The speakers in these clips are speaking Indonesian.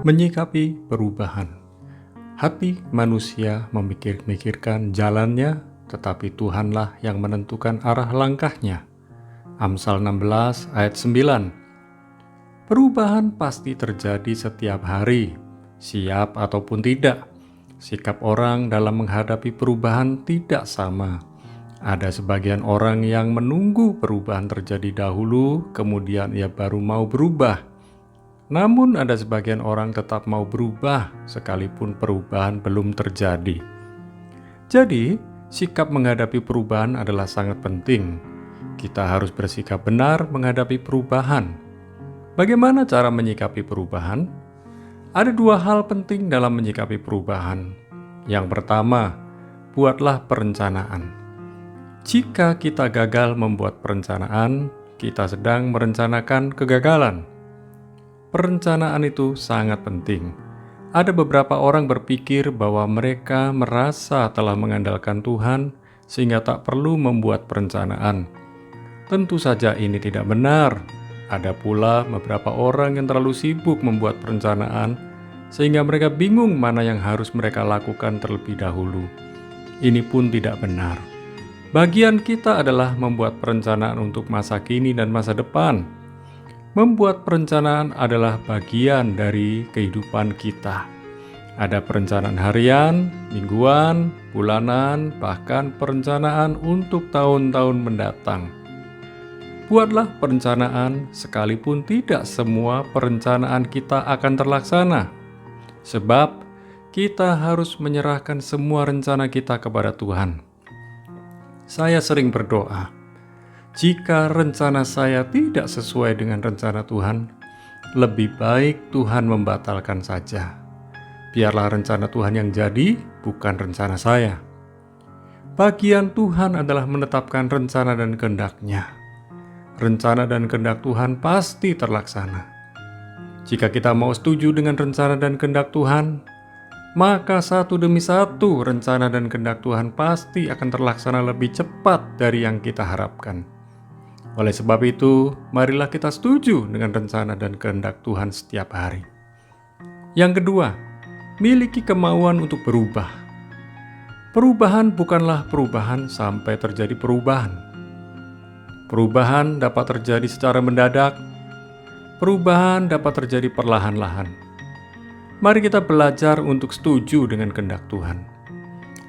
Menyikapi perubahan. Hati manusia memikirkan jalannya, tetapi Tuhanlah yang menentukan arah langkahnya. Amsal 16 ayat 9. Perubahan pasti terjadi setiap hari, siap ataupun tidak. Sikap orang dalam menghadapi perubahan tidak sama. Ada sebagian orang yang menunggu perubahan terjadi dahulu, kemudian ia baru mau berubah. Namun ada sebagian orang tetap mau berubah sekalipun perubahan belum terjadi. Jadi, sikap menghadapi perubahan adalah sangat penting. Kita harus bersikap benar menghadapi perubahan. Bagaimana cara menyikapi perubahan? Ada dua hal penting dalam menyikapi perubahan. Yang pertama, buatlah perencanaan. Jika kita gagal membuat perencanaan, kita sedang merencanakan kegagalan. Perencanaan itu sangat penting. Ada beberapa orang berpikir bahwa mereka merasa telah mengandalkan Tuhan sehingga tak perlu membuat perencanaan. Tentu saja ini tidak benar. Ada pula beberapa orang yang terlalu sibuk membuat perencanaan sehingga mereka bingung mana yang harus mereka lakukan terlebih dahulu. Ini pun tidak benar. Bagian kita adalah membuat perencanaan untuk masa kini dan masa depan. Membuat perencanaan adalah bagian dari kehidupan kita. Ada perencanaan harian, mingguan, bulanan, bahkan perencanaan untuk tahun-tahun mendatang. Buatlah perencanaan, sekalipun tidak semua perencanaan kita akan terlaksana. Sebab kita harus menyerahkan semua rencana kita kepada Tuhan. Saya sering berdoa, jika rencana saya tidak sesuai dengan rencana Tuhan, lebih baik Tuhan membatalkan saja. Biarlah rencana Tuhan yang jadi, bukan rencana saya. Bagian Tuhan adalah menetapkan rencana dan kehendak-Nya. Rencana dan kehendak Tuhan pasti terlaksana. Jika kita mau setuju dengan rencana dan kehendak Tuhan, maka satu demi satu rencana dan kehendak Tuhan pasti akan terlaksana lebih cepat dari yang kita harapkan. Oleh sebab itu, marilah kita setuju dengan rencana dan kehendak Tuhan setiap hari. Yang kedua, miliki kemauan untuk berubah. Perubahan bukanlah perubahan sampai terjadi perubahan. Perubahan dapat terjadi secara mendadak. Perubahan dapat terjadi perlahan-lahan. Mari kita belajar untuk setuju dengan kehendak Tuhan.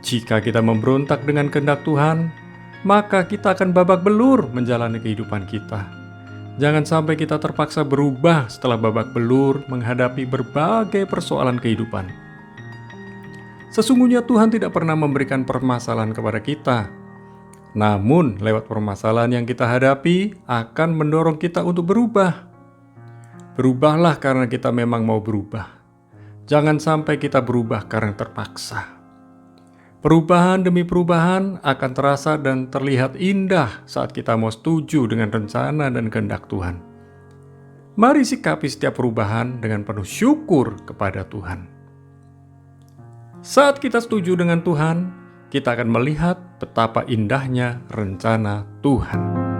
Jika kita memberontak dengan kehendak Tuhan, maka kita akan babak belur menjalani kehidupan kita. Jangan sampai kita terpaksa berubah setelah babak belur menghadapi berbagai persoalan kehidupan. Sesungguhnya Tuhan tidak pernah memberikan permasalahan kepada kita. Namun, lewat permasalahan yang kita hadapi akan mendorong kita untuk berubah. Berubahlah karena kita memang mau berubah. Jangan sampai kita berubah karena terpaksa. Perubahan demi perubahan akan terasa dan terlihat indah saat kita mau setuju dengan rencana dan kehendak Tuhan. Mari sikapi setiap perubahan dengan penuh syukur kepada Tuhan. Saat kita setuju dengan Tuhan, kita akan melihat betapa indahnya rencana Tuhan.